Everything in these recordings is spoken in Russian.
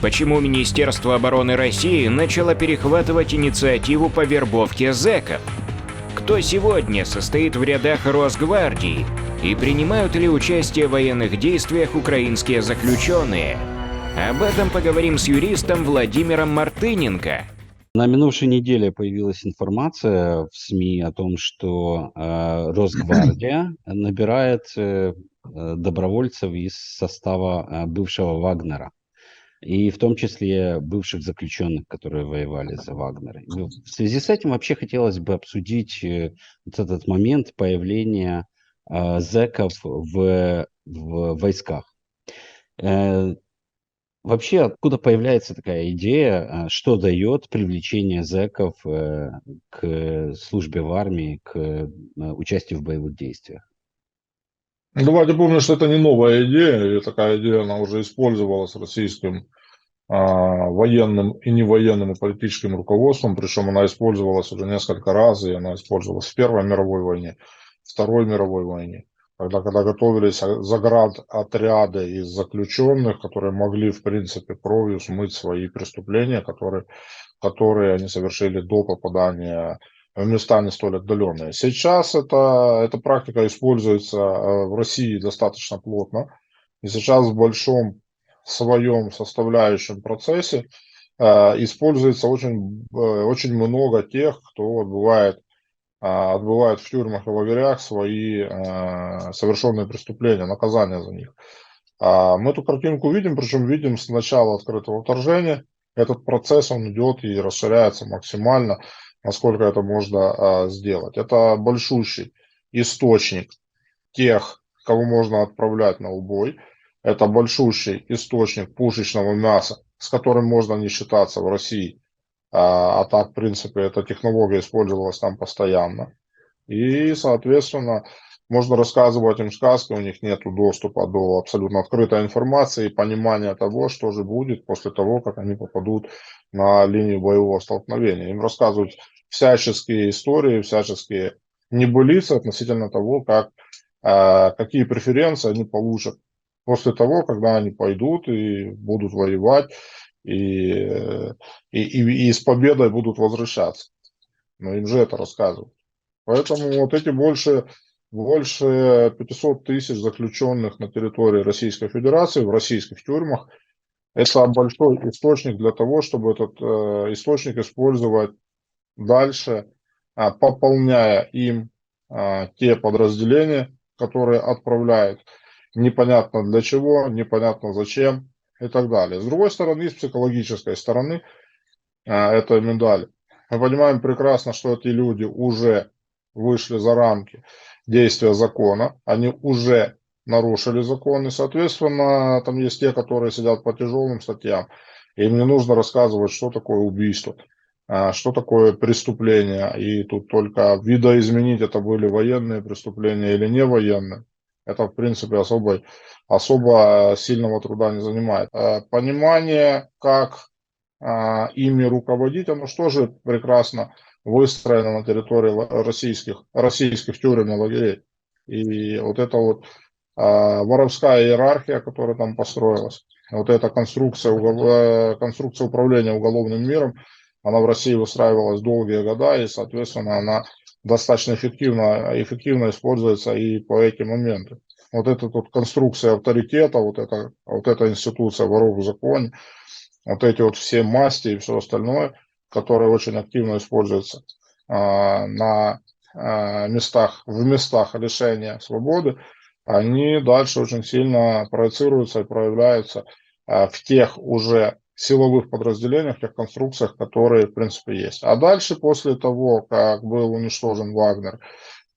Почему Министерство обороны России начало перехватывать инициативу по вербовке зэков? Кто сегодня состоит в рядах Росгвардии? И принимают ли участие в военных действиях украинские заключенные? Об этом поговорим с юристом Владимиром Мартыненко. На минувшей неделе появилась информация в СМИ о том, что Росгвардия набирает добровольцев из состава бывшего Вагнера. И в том числе бывших заключенных, которые воевали за Вагнера. В связи с этим вообще хотелось бы обсудить вот этот момент появления зэков в войсках. Вообще, откуда появляется такая идея, что дает привлечение зэков к службе в армии, к участию в боевых действиях? Давайте помним, что это не новая идея, и такая идея, она уже использовалась российским военным и невоенным и политическим руководством, причем она использовалась уже несколько раз, и она использовалась в Первой мировой войне, Второй мировой войне, когда готовились заградотряды из заключенных, которые могли, в принципе, кровью смыть свои преступления, которые они совершили до попадания в места не столь отдаленные. Сейчас эта практика используется в России достаточно плотно, и сейчас в большом своем составляющем процессе используется очень много тех, кто отбывает в тюрьмах и лагерях свои совершенные преступления, наказания за них. Мы эту картинку видим, причем видим с начала открытого вторжения. Этот процесс, он идет и расширяется максимально, насколько это можно сделать. Это большущий источник тех, кого можно отправлять на убой. Это большущий источник пушечного мяса, с которым можно не считаться в России. А так, в принципе, эта технология использовалась там постоянно. И, соответственно, можно рассказывать им сказки, у них нет доступа до абсолютно открытой информации и понимания того, что же будет после того, как они попадут на линию боевого столкновения. Им рассказывают всяческие истории, всяческие небылицы относительно того, какие преференции они получат после того, когда они пойдут и будут воевать, и с победой будут возвращаться. Но им же это рассказывают. Поэтому вот эти больше 500 тысяч заключенных на территории Российской Федерации, в российских тюрьмах, это большой источник для того, чтобы этот источник использовать дальше, пополняя им те подразделения, которые отправляют непонятно для чего, непонятно зачем и так далее. С другой стороны, с психологической стороны этой медали, мы понимаем прекрасно, что эти люди уже вышли за рамки действия закона, они уже нарушили закон, и, соответственно, там есть те, которые сидят по тяжелым статьям, им не нужно рассказывать, что такое убийство, что такое преступление, и тут только видоизменить, это были военные преступления или не военные. Это, в принципе, особо сильного труда не занимает. Понимание, как ими руководить, оно что же прекрасно выстроено на территории российских тюрем и лагерей. И вот эта вот воровская иерархия, которая там построилась, вот эта конструкция управления уголовным миром, она в России выстраивалась долгие года, и, соответственно, она достаточно эффективно используется и по этим моментам. Вот эта вот конструкция авторитета, вот эта институция воров в законе, вот эти вот все масти и все остальное, которые очень активно используются в местах лишения свободы, они дальше очень сильно проецируются и проявляются в тех уже силовых подразделениях, в тех конструкциях, которые, в принципе, есть. А дальше, после того, как был уничтожен Вагнер,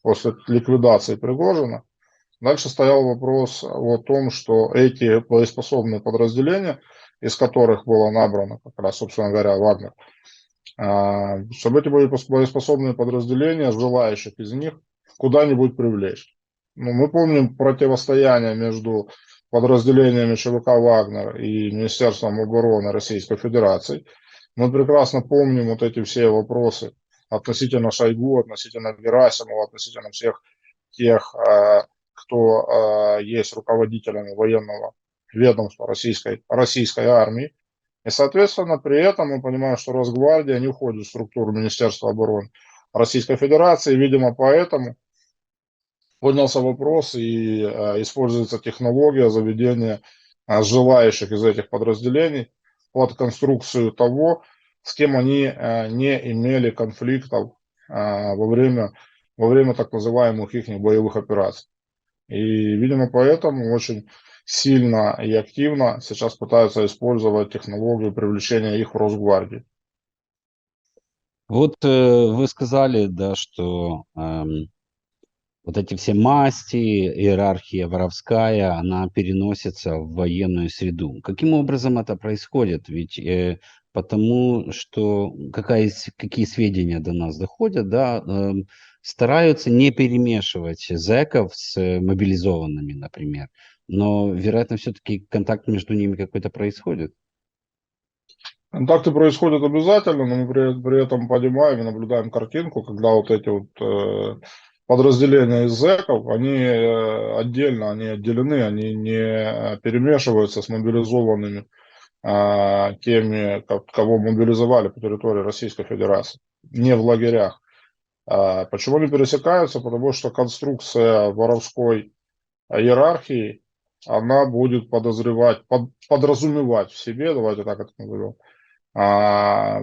после ликвидации Пригожина, дальше стоял вопрос о том, что эти боеспособные подразделения, из которых было набрано, как раз, собственно говоря, Вагнер, чтобы эти боеспособные подразделения, желающих из них, куда-нибудь привлечь. Ну, мы помним противостояние между подразделениями ЧВК «Вагнер» и Министерством обороны Российской Федерации. Мы прекрасно помним вот эти все вопросы относительно Шойгу, относительно Герасимова, относительно всех тех, кто есть руководителями военного ведомства российской армии. И, соответственно, при этом мы понимаем, что Росгвардия не входит в структуру Министерства обороны Российской Федерации. Видимо, поэтому поднялся вопрос и используется технология заведения желающих из этих подразделений под конструкцию того, с кем они не имели конфликтов во время так называемых их боевых операций. И, видимо, поэтому очень сильно и активно сейчас пытаются использовать технологию привлечения их в Росгвардию. Вот вы сказали, да, что вот эти все масти, иерархия воровская, она переносится в военную среду. Каким образом это происходит? Ведь потому что какие сведения до нас доходят, да, стараются не перемешивать зэков с мобилизованными, например. Но, вероятно, все-таки контакт между ними какой-то происходит. Контакты происходят обязательно, но мы при этом понимаем и наблюдаем картинку, когда вот эти вот подразделения из зэков, они отдельно, они отделены, они не перемешиваются с мобилизованными теми, кого мобилизовали по территории Российской Федерации, не в лагерях. Почему они пересекаются? Потому что конструкция воровской иерархии, она будет подразумевать в себе, давайте так это назовем,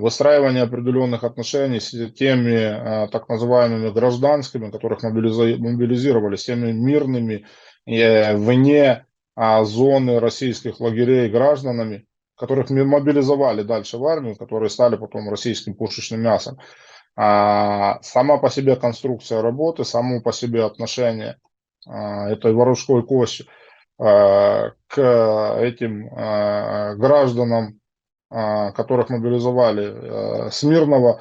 выстраивание определенных отношений с теми так называемыми гражданскими, которых мобилизировали, с теми мирными вне зоны российских лагерей гражданами, которых мобилизовали дальше в армию, которые стали потом российским пушечным мясом. Сама по себе конструкция работы, само по себе отношение этой воровской кости к этим гражданам, которых мобилизовали с мирного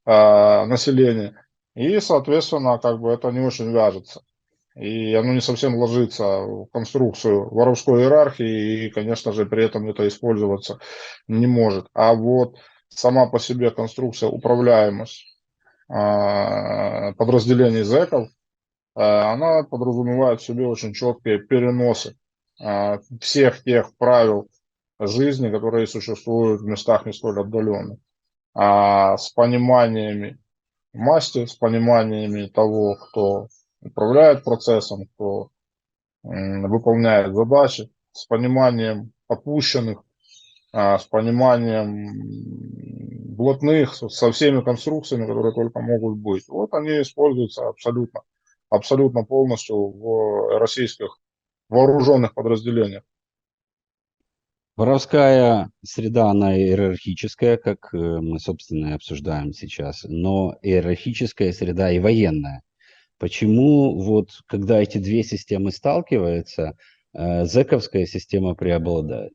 населения. И, соответственно, как бы это не очень вяжется. И оно не совсем ложится в конструкцию воровской иерархии, и, конечно же, при этом это использоваться не может. А вот сама по себе конструкция управляемость подразделений зэков, она подразумевает в себе очень четкие переносы всех тех правил жизни, которые существуют в местах не столь отдаленных, с пониманиями масти, с пониманиями того, кто управляет процессом, кто выполняет задачи, с пониманием опущенных, с пониманием блатных, со всеми конструкциями, которые только могут быть. Вот они используются абсолютно полностью в российских вооруженных подразделениях. Воровская среда, она иерархическая, как мы, собственно, и обсуждаем сейчас, но иерархическая среда и военная. Почему вот, когда эти две системы сталкиваются, зэковская система преобладает?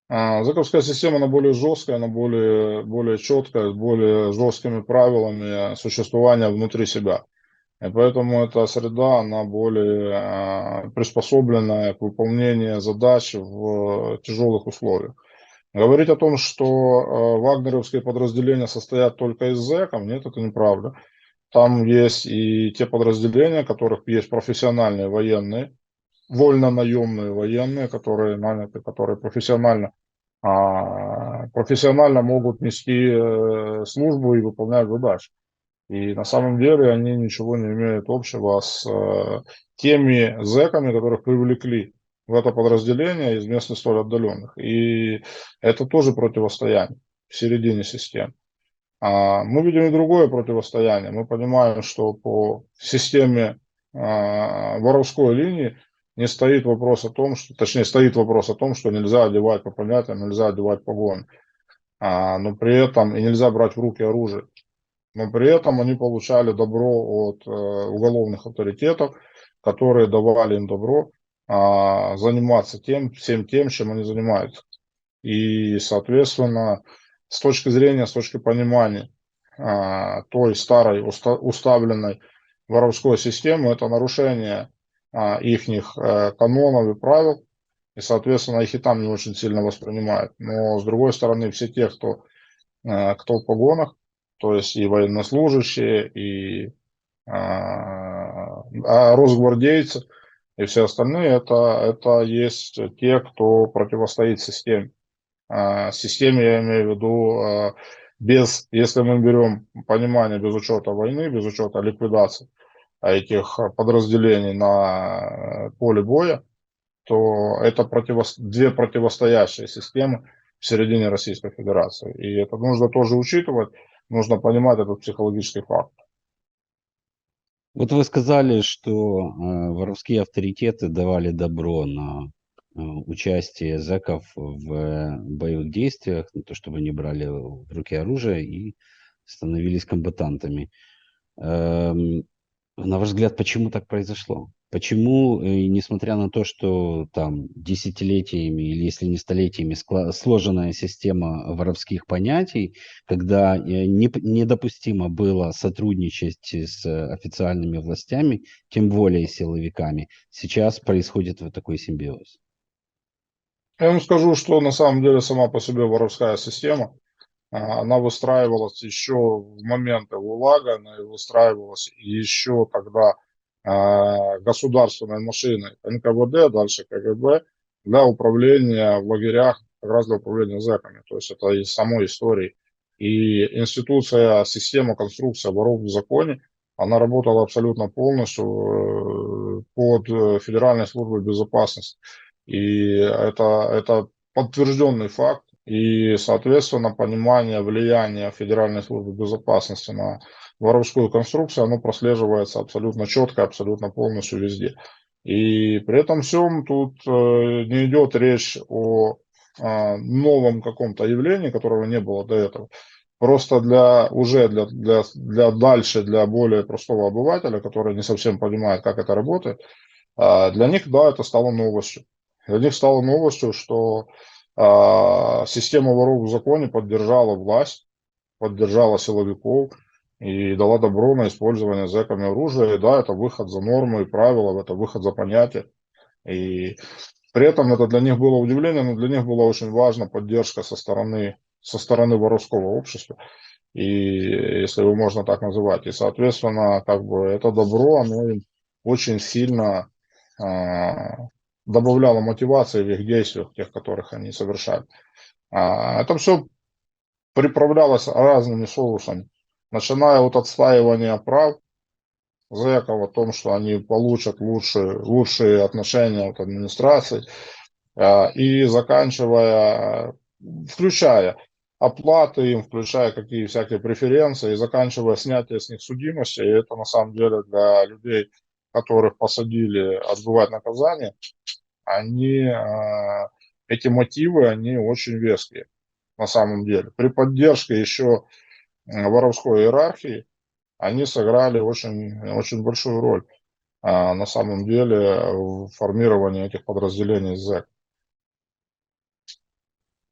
Зэковская система, она более жесткая, она более четкая, с более жесткими правилами существования внутри себя. И поэтому эта среда, она более приспособленная к выполнению задач в тяжелых условиях. Говорить о том, что вагнеровские подразделения состоят только из зэков, нет, это неправда. Там есть и те подразделения, у которых есть профессиональные военные, вольно-наемные военные, которые наняты, которые профессионально могут нести службу и выполнять задачи. И на самом деле они ничего не имеют общего с теми зэками, которых привлекли в это подразделение из мест не столь отдаленных. И это тоже противостояние в середине системы. Мы видим и другое противостояние. Мы понимаем, что по системе воровской линии не стоит вопрос о том, что, точнее, стоит вопрос о том, что нельзя одевать по понятиям, нельзя одевать погоны. Но при этом и нельзя брать в руки оружие. Но при этом они получали добро от уголовных авторитетов, которые давали им добро заниматься всем тем, чем они занимаются. И, соответственно, с точки зрения, с точки понимания той старой уставленной воровской системы, это нарушение их канонов и правил, и, соответственно, их и там не очень сильно воспринимают. Но, с другой стороны, все те, кто в погонах, то есть и военнослужащие, и росгвардейцы, и все остальные, это есть те, кто противостоит системе. системе, я имею в виду, если мы берем понимание без учета войны, без учета ликвидации этих подразделений на поле боя, то это две противостоящие системы в середине Российской Федерации. И это нужно тоже учитывать, нужно понимать этот психологический факт. Вот вы сказали, что воровские авторитеты давали добро на участие зэков в боевых действиях, на то, чтобы они брали в руки оружие и становились комбатантами. На ваш взгляд, почему так произошло? Почему, несмотря на то, что там десятилетиями или если не столетиями сложенная система воровских понятий, когда недопустимо было сотрудничать с официальными властями, тем более силовиками, сейчас происходит вот такой симбиоз? Я вам скажу, что на самом деле сама по себе воровская система, она выстраивалась еще в моменты ГУЛАГа, она выстраивалась еще когда государственной машиной НКВД, дальше КГБ, для управления в лагерях, как раз для управления зэками. То есть это из самой истории. И институция, система, конструкция воров в законе, она работала абсолютно полностью под Федеральной службой безопасности. И это подтвержденный факт. И, соответственно, понимание влияния Федеральной службы безопасности на воровскую конструкцию, оно прослеживается абсолютно четко, абсолютно полностью везде. И при этом всем тут не идет речь о новом каком-то явлении, которого не было до этого. Просто для дальше, для более простого обывателя, который не совсем понимает, как это работает, для них, да, это стало новостью. Для них стало новостью, что система воров в законе поддержала власть, поддержала силовиков и дала добро на использование зэками оружия. И да, это выход за нормы и правила, это выход за понятия. И при этом это для них было удивление, но для них была очень важна поддержка со стороны воровского общества. И если его можно так называть. И, соответственно, как бы это добро, оно им очень сильно добавляло мотивации в их действиях, тех, которых они совершали. Это все приправлялось разными соусами, начиная от отстаивания прав зэков, о том, что они получат лучшие отношения от администрации, и заканчивая, включая оплаты им, включая какие всякие преференции, и заканчивая снятие с них судимости. И это на самом деле для людей, которых посадили отбывать наказание, эти мотивы, они очень веские на самом деле. При поддержке еще воровской иерархии они сыграли очень, очень большую роль на самом деле в формировании этих подразделений зэк.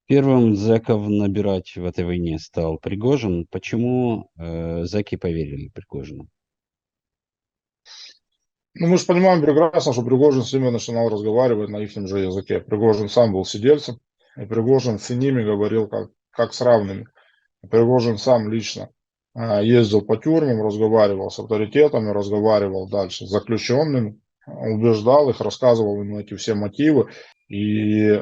Первым зэков набирать в этой войне стал Пригожин. Почему зэки поверили Пригожину? Ну, мы же понимаем прекрасно, что Пригожин с ними начинал разговаривать на их же языке. Пригожин сам был сидельцем, и Пригожин с ними говорил как с равными. Пригожин сам лично ездил по тюрьмам, разговаривал с авторитетами, разговаривал дальше с заключенными, убеждал их, рассказывал им эти все мотивы. И,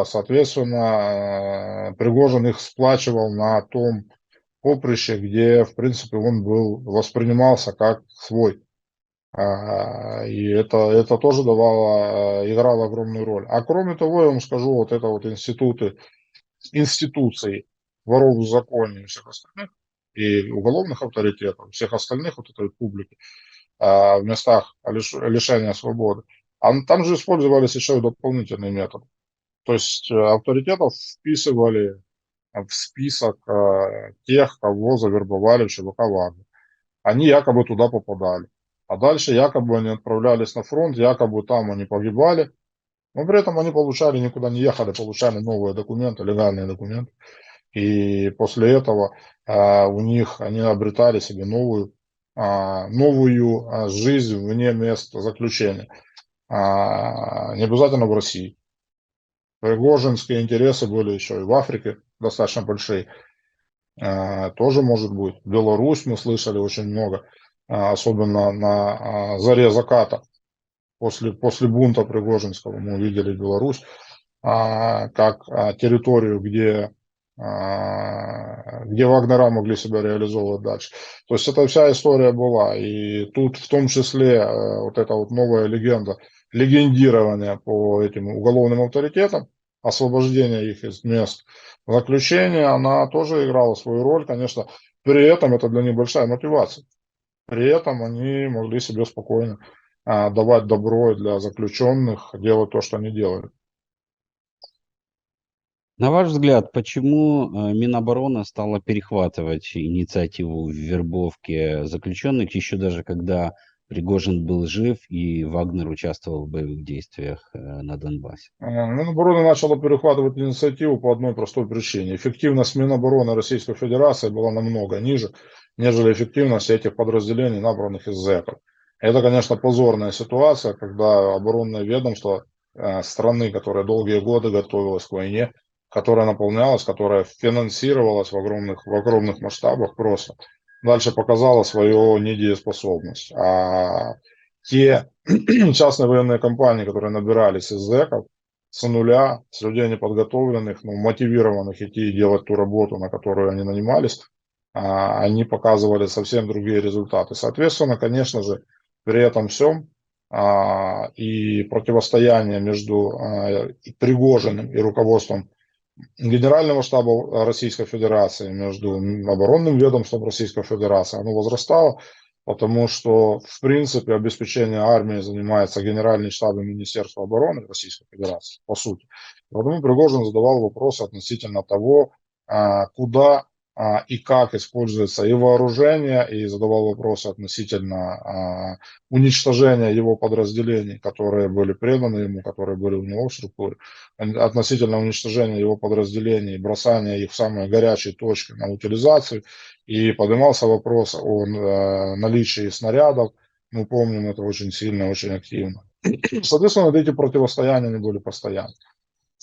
соответственно, Пригожин их сплачивал на том поприще, где, в принципе, он воспринимался как свой. И это тоже играло огромную роль. А кроме того, я вам скажу, вот это вот институции воров в законе и всех остальных, и уголовных авторитетов, всех остальных вот этой публики в местах лишения свободы, там же использовались еще и дополнительные методы. То есть авторитетов вписывали в список тех, кого завербовали в ЧВК Вагнер. Они якобы туда попадали. А дальше якобы они отправлялись на фронт, якобы там они погибали, но при этом они никуда не ехали, получали новые документы, легальные документы. И после этого они обретали себе новую жизнь вне места заключения. Не обязательно в России. Пригожинские интересы были еще и в Африке достаточно большие. Тоже может быть. Беларусь мы слышали очень много, особенно на заре заката. После бунта Пригожинского мы увидели Беларусь. как территорию, где вагнера могли себя реализовывать дальше. То есть эта вся история была. И тут в том числе вот эта вот новая легенда, легендирование по этим уголовным авторитетам, освобождение их из мест заключения, она тоже играла свою роль. Конечно, при этом это для них большая мотивация. При этом они могли себе спокойно давать добро для заключенных, делать то, что они делали. На ваш взгляд, почему Минобороны стала перехватывать инициативу в вербовке заключенных, еще даже когда Пригожин был жив и Вагнер участвовал в боевых действиях на Донбассе? Минобороны начала перехватывать инициативу по одной простой причине. Эффективность Минобороны Российской Федерации была намного ниже, нежели эффективность этих подразделений, набранных из зэков. Это, конечно, позорная ситуация, когда оборонное ведомство страны, которая долгие годы готовилась к войне, которая наполнялась, которая финансировалась в огромных масштабах просто, дальше показала свою недееспособность. А те частные военные компании, которые набирались из зэков с нуля, с людей неподготовленных, но мотивированных идти и делать ту работу, на которую они нанимались, они показывали совсем другие результаты. Соответственно, конечно же, при этом всем и противостояние между Пригожиным и руководством Генерального штаба Российской Федерации, между оборонным ведомством Российской Федерации, оно возрастало, потому что, в принципе, обеспечение армии занимается Генеральный штаб и Министерство обороны Российской Федерации, по сути. Поэтому Пригожин задавал вопросы относительно того, куда и как используется и вооружение, и задавал вопросы относительно уничтожения его подразделений, которые были преданы ему, которые были у него в структуре, относительно уничтожения его подразделений, бросания их в самые горячие точки на утилизацию, и поднимался вопрос о наличии снарядов. Мы помним это очень сильно, очень активно. Соответственно, эти противостояния они были постоянны.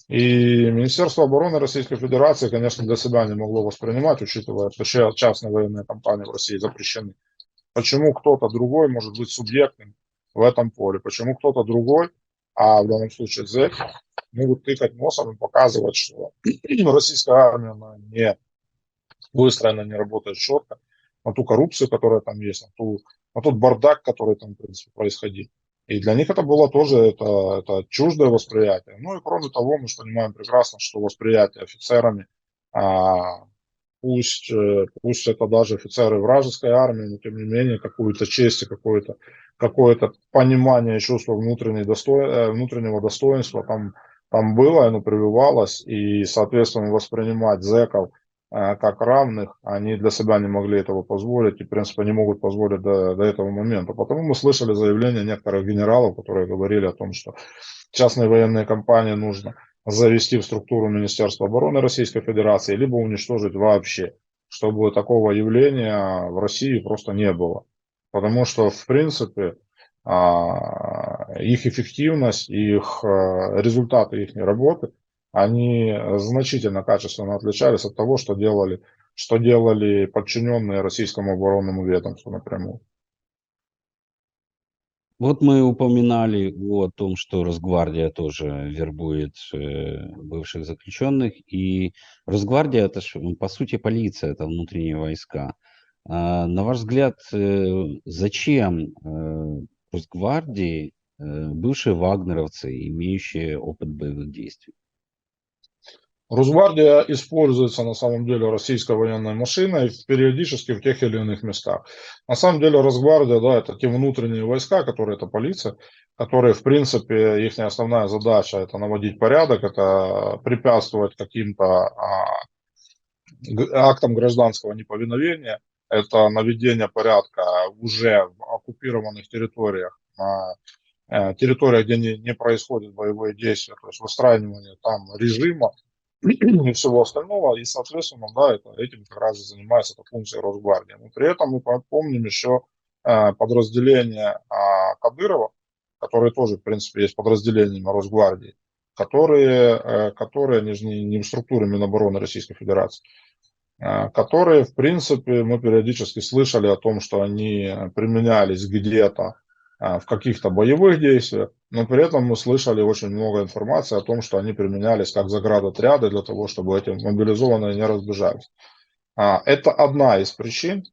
И Министерство обороны Российской Федерации, конечно, для себя не могло воспринимать, учитывая, что частные военные компании в России запрещены. Почему кто-то другой может быть субъектом в этом поле? Почему кто-то другой, а в данном случае зэк, могут тыкать носом и показывать, что российская армия она не выстроена, не работает четко, на ту коррупцию, которая там есть, на тот бардак, который там, в принципе, происходил. И для них это было тоже это чуждое восприятие. Ну и кроме того, мы же понимаем прекрасно, что восприятие офицерами, пусть это даже офицеры вражеской армии, но тем не менее какую-то честь и какое-то понимание и чувство внутреннего достоинства там было, оно прививалось, и, соответственно, воспринимать зэков как равных, они для себя не могли этого позволить и, в принципе, не могут позволить до этого момента. Потому мы слышали заявления некоторых генералов, которые говорили о том, что частные военные компании нужно завести в структуру Министерства обороны Российской Федерации, либо уничтожить вообще, чтобы такого явления в России просто не было. Потому что, в принципе, их эффективность, их результаты их работы, они значительно качественно отличались от того, что делали подчиненные российскому оборонному ведомству напрямую. Вот мы упоминали о том, что Росгвардия тоже вербует бывших заключенных, и Росгвардия это ж, по сути полиция, это внутренние войска. На ваш взгляд, зачем Росгвардии бывшие вагнеровцы, имеющие опыт боевых действий? Росгвардия используется на самом деле российской военной машиной периодически в тех или иных местах. На самом деле Росгвардия, да, это те внутренние войска, которые это полиция, которые, в принципе, их основная задача это наводить порядок, это препятствовать каким-то актам гражданского неповиновения, это наведение порядка уже в оккупированных территориях, на территориях, где не происходят боевые действия, то есть выстраивание там режима, и всего остального, и, соответственно, да, этим как раз и занимается эта функция Росгвардии. Но при этом мы помним еще подразделение Кадырова, которые тоже, в принципе, есть подразделениями Росгвардии, которые они же не в структуре Минобороны Российской Федерации, которые, в принципе, мы периодически слышали о том, что они применялись где-то в каких-то боевых действиях, но при этом мы слышали очень много информации о том, что они применялись как заградотряды для того, чтобы эти мобилизованные не разбежались. Это одна из причин,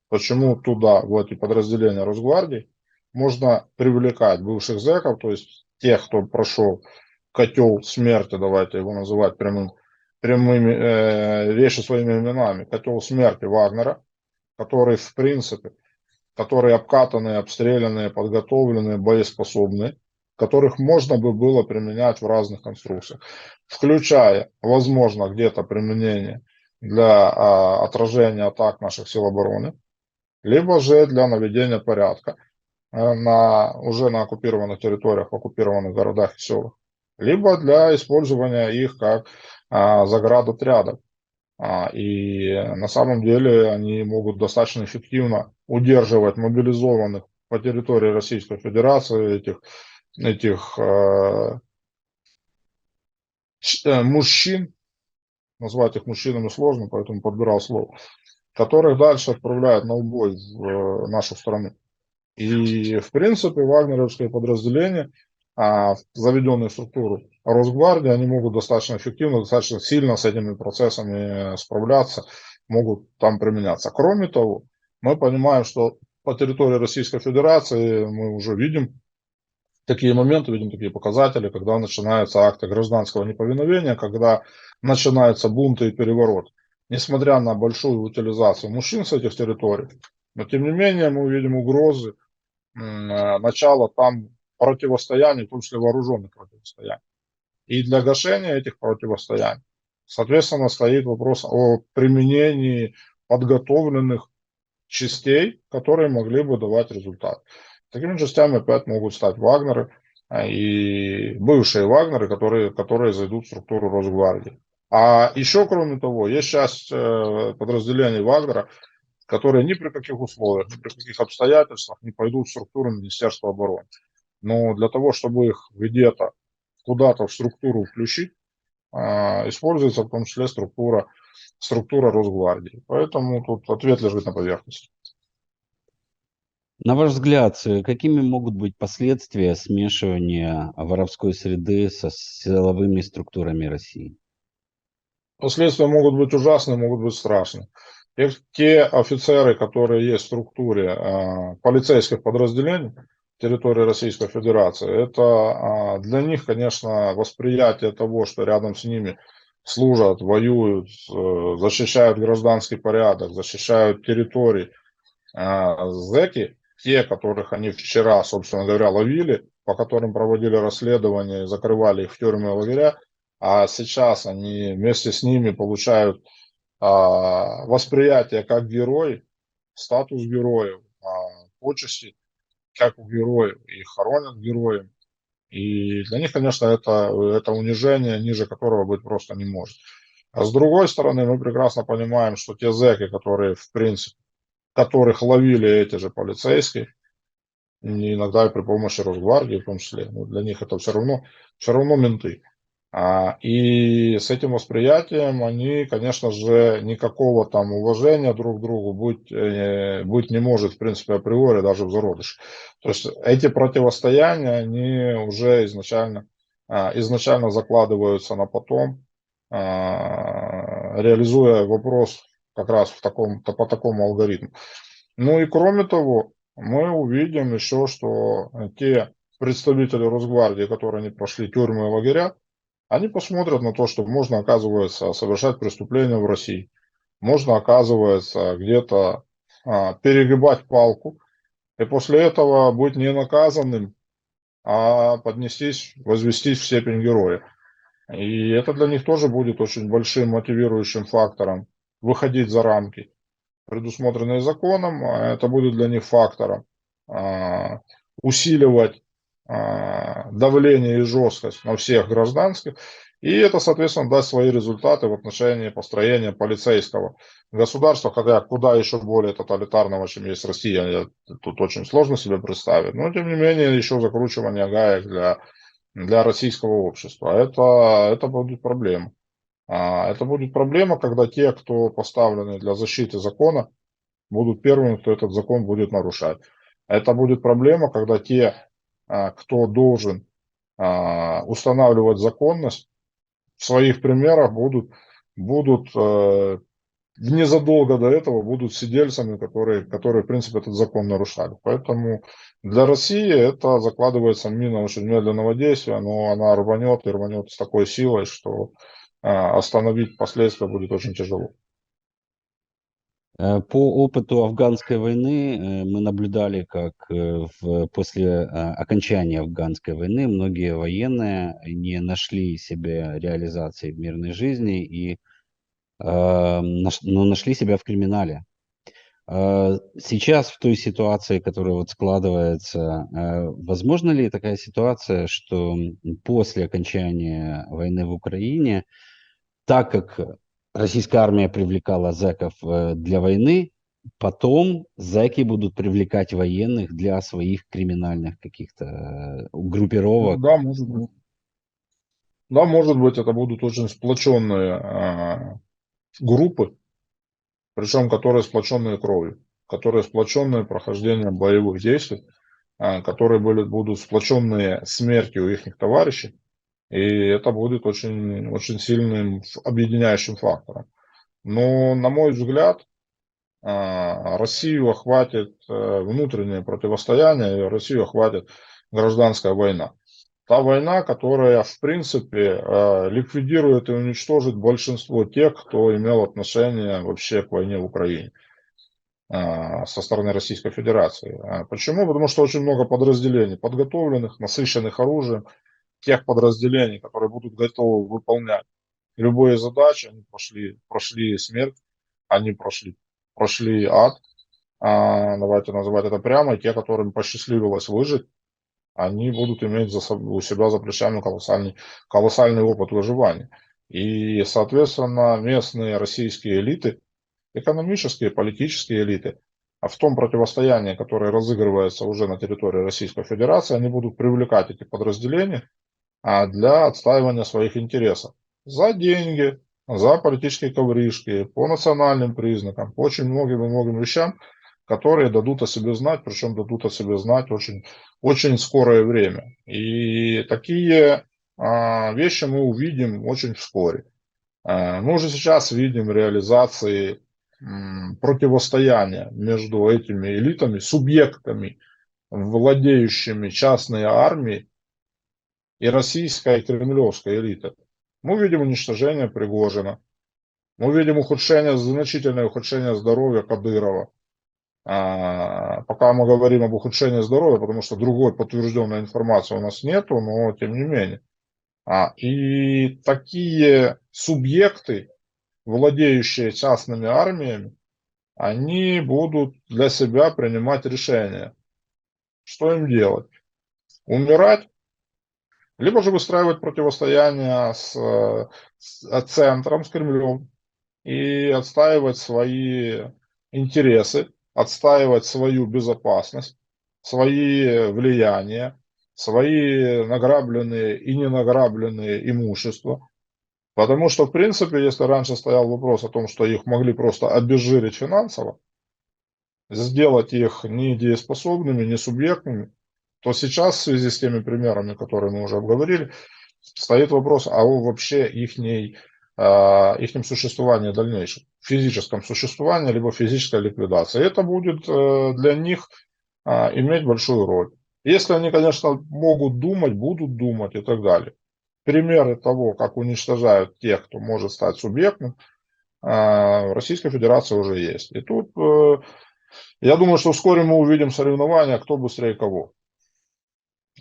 почему туда, в эти подразделения Росгвардии, можно привлекать бывших зэков, то есть тех, кто прошел котел смерти, давайте его называть прямыми вещи своими именами, котел смерти Вагнера, который в принципе, которые обкатанные, обстрелянные, подготовленные, боеспособные, которых можно бы было применять в разных конструкциях, включая, возможно, где-то применение для отражения атак наших сил обороны, либо же для наведения порядка уже на оккупированных территориях, в оккупированных городах и селах, либо для использования их как заградотрядов. И на самом деле они могут достаточно эффективно удерживать мобилизованных по территории Российской Федерации этих мужчин, назвать их мужчинами сложно, поэтому подбирал слово, которых дальше отправляют на убой в нашу страну. И в принципе вагнеровские подразделения, заведенные в структуру Росгвардии, они могут достаточно эффективно, достаточно сильно с этими процессами справляться, могут там применяться. Кроме того, мы понимаем, что по территории Российской Федерации мы уже видим такие моменты, видим такие показатели, когда начинаются акты гражданского неповиновения, когда начинаются бунты и переворот. Несмотря на большую утилизацию мужчин с этих территорий, но тем не менее мы видим угрозы начала там противостояний, в том числе вооруженных противостояний. И для гашения этих противостояний, соответственно, стоит вопрос о применении подготовленных частей, которые могли бы давать результат. Такими частями опять могут стать Вагнеры и бывшие Вагнеры, которые зайдут в структуру Росгвардии. А еще, кроме того, есть часть подразделений Вагнера, которые ни при каких условиях, ни при каких обстоятельствах не пойдут в структуру Министерства обороны. Но для того, чтобы их где-то куда-то в структуру включить, используется в том числе структура Росгвардии. Поэтому тут ответ лежит на поверхности. На ваш взгляд, какими могут быть последствия смешивания воровской среды со силовыми структурами России? Последствия могут быть ужасны, могут быть страшны. Те офицеры, которые есть в структуре полицейских подразделений территории Российской Федерации, это для них, конечно, восприятие того, что рядом с ними служат, воюют, защищают гражданский порядок, защищают территории зэки, те, которых они вчера, собственно говоря, ловили, по которым проводили расследование и закрывали их в тюрьмы и лагеря, а сейчас они вместе с ними получают восприятие как герои, статус героев, почести как у героев, и хоронят героев. И для них, конечно, это унижение, ниже которого быть просто не может. А с другой стороны, мы прекрасно понимаем, что те зэки, которые, в принципе, которых ловили эти же полицейские, иногда и при помощи Росгвардии в том числе, но для них это все равно менты. И с этим восприятием они, конечно же, никакого там уважения друг к другу быть не может, в принципе, априори, даже в зародыше. То есть эти противостояния, они уже изначально закладываются на потом, реализуя вопрос как раз по такому алгоритму. Ну и кроме того, мы увидим еще, что те представители Росгвардии, которые не прошли тюрьмы и лагеря, они посмотрят на то, что можно, оказывается, совершать преступления в России. Можно, оказывается, где-то перегибать палку. И после этого быть не наказанным, а возвестись в степень героя. И это для них тоже будет очень большим мотивирующим фактором выходить за рамки, предусмотренные законом. Это будет для них фактором усиливать давление и жесткость на всех гражданских, и это, соответственно, даст свои результаты в отношении построения полицейского государства, хотя куда еще более тоталитарного, чем есть Россия, тут очень сложно себе представить, но тем не менее еще закручивание гаек для российского общества. Это будет проблема. Это будет проблема, когда те, кто поставлены для защиты закона, будут первыми, кто этот закон будет нарушать. Это будет проблема, когда те, кто должен устанавливать законность, в своих примерах будут незадолго до этого будут сидельцами, которые, в принципе, этот закон нарушали. Поэтому для России это закладывается мина очень медленного действия, но она рванет и рванет с такой силой, что остановить последствия будет очень тяжело. По опыту афганской войны мы наблюдали, как после окончания афганской войны многие военные не нашли себе реализации в мирной жизни и но нашли себя в криминале. Сейчас в той ситуации, которая вот складывается, возможно ли такая ситуация, что после окончания войны в Украине, так как российская армия привлекала зэков для войны, потом зэки будут привлекать военных для своих криминальных каких-то группировок? Да, может быть. Да, может быть, это будут очень сплоченные группы, причем которые сплоченные кровью, которые сплоченные прохождением боевых действий, которые будут сплоченные смертью их товарищей, и это будет очень, очень сильным объединяющим фактором. Но, на мой взгляд, Россию охватит внутреннее противостояние, и Россию охватит гражданская война. Та война, которая, в принципе, ликвидирует и уничтожит большинство тех, кто имел отношение вообще к войне в Украине со стороны Российской Федерации. Почему? Потому что очень много подразделений подготовленных, насыщенных оружием, тех подразделений, которые будут готовы выполнять любые задачи, они прошли смерть, они прошли ад, давайте называть это прямо, и те, которым посчастливилось выжить, они будут иметь у себя за плечами колоссальный опыт выживания. И, соответственно, местные российские элиты, экономические, политические элиты, а в том противостоянии, которое разыгрывается уже на территории Российской Федерации, они будут привлекать эти подразделения для отстаивания своих интересов. За деньги, за политические ковришки, по национальным признакам, по очень многим вещам, которые дадут о себе знать, причем дадут о себе знать очень, очень скорое время. И такие вещи мы увидим очень вскоре. Мы уже сейчас видим реализации противостояния между этими элитами, субъектами, владеющими частной армией, и российская, и кремлевская элита. Мы видим уничтожение Пригожина, мы видим значительное ухудшение здоровья Кадырова. Пока мы говорим об ухудшении здоровья, потому что другой подтвержденной информации у нас нету, но тем не менее. И такие субъекты, владеющие частными армиями, они будут для себя принимать решения, что им делать. Умирать, либо же выстраивать противостояние с центром, с Кремлем, и отстаивать свои интересы, отстаивать свою безопасность, свои влияния, свои награбленные и ненаграбленные имущества. Потому что, в принципе, если раньше стоял вопрос о том, что их могли просто обезжирить финансово, сделать их недееспособными, несубъектными, то сейчас в связи с теми примерами, которые мы уже обговорили, стоит вопрос о вообще ихнем существовании дальнейшем, физическом существовании, либо физической ликвидации. Это будет для них иметь большую роль. Если они, конечно, могут думать, будут думать и так далее. Примеры того, как уничтожают тех, кто может стать субъектом, в Российской Федерации уже есть. И тут я думаю, что вскоре мы увидим соревнования, кто быстрее кого.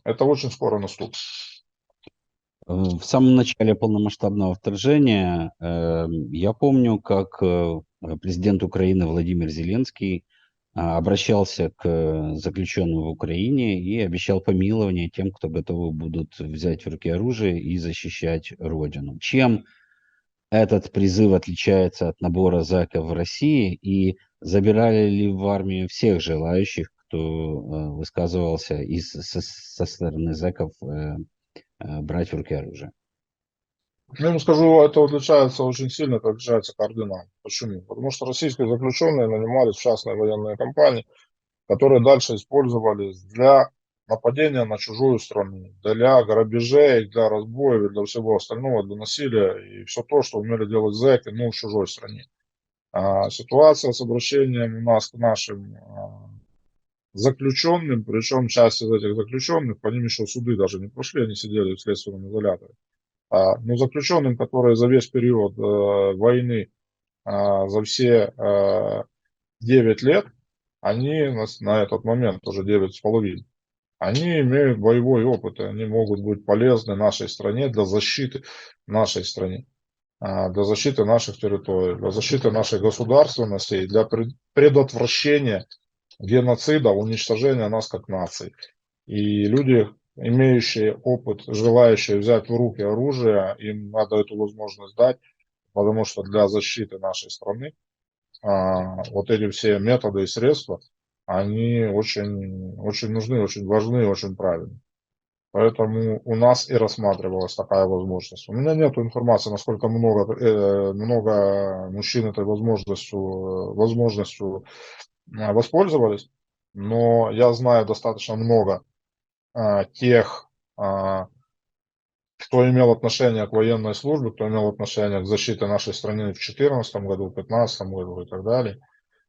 Это очень скоро наступит. В самом начале полномасштабного вторжения я помню, как президент Украины Владимир Зеленский обращался к заключенным в Украине и обещал помилование тем, кто готовы будут взять в руки оружие и защищать Родину. Чем этот призыв отличается от набора зэков в России, и забирали ли в армию всех желающих, кто высказывался со стороны зэков брать в руки оружие? Я вам скажу, это отличается очень сильно, это отличается кардинально. Почему? Потому что российские заключенные нанимались в частные военные компании, которые дальше использовались для нападения на чужую страну, для грабежей, для разбоев, для всего остального, для насилия и все то, что умели делать зэки, ну, в чужой стране. Ситуация с обращением у нас к нашим заключенным, причем часть из этих заключенных, по ним еще суды даже не прошли, они сидели в следственном изоляторе. Но заключенным, которые за весь период войны, за все 9 лет, они на этот момент, уже 9,5, они имеют боевой опыт, и они могут быть полезны нашей стране для защиты нашей страны, для защиты наших территорий, для защиты нашей государственности, для предотвращения геноцида, уничтожения нас как нации. И люди, имеющие опыт, желающие взять в руки оружие, им надо эту возможность дать, потому что для защиты нашей страны вот эти все методы и средства, они очень, очень нужны, очень важны и очень правильны. Поэтому у нас и рассматривалась такая возможность. У меня нет информации, насколько много мужчин этой возможностью воспользовались, но я знаю достаточно много тех, кто имел отношение к военной службе, кто имел отношение к защите нашей страны в 2014 году, в 2015 году и так далее,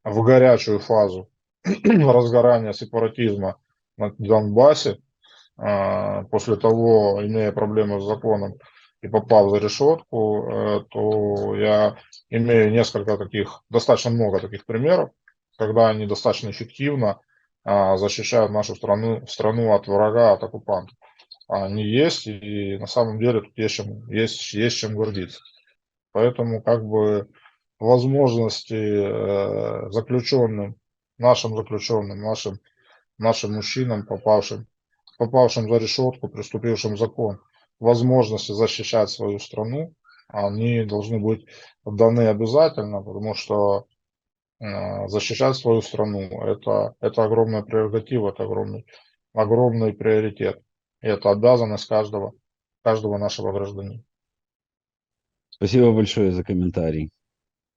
в горячую фазу разгорания сепаратизма на Донбассе, после того, имея проблемы с законом и попав за решетку, то я имею несколько таких, достаточно много таких примеров, когда они достаточно эффективно защищают нашу страну от врага, от оккупантов. Они есть, и на самом деле тут есть чем гордиться. Поэтому как бы возможности заключенным, нашим мужчинам, попавшим за решетку, приступившим закон, возможности защищать свою страну, они должны быть даны обязательно, потому что защищать свою страну это огромная прерогатива, это огромный приоритет. И это обязанность каждого нашего гражданина. Спасибо большое за комментарий.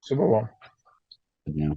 Спасибо вам. Дня.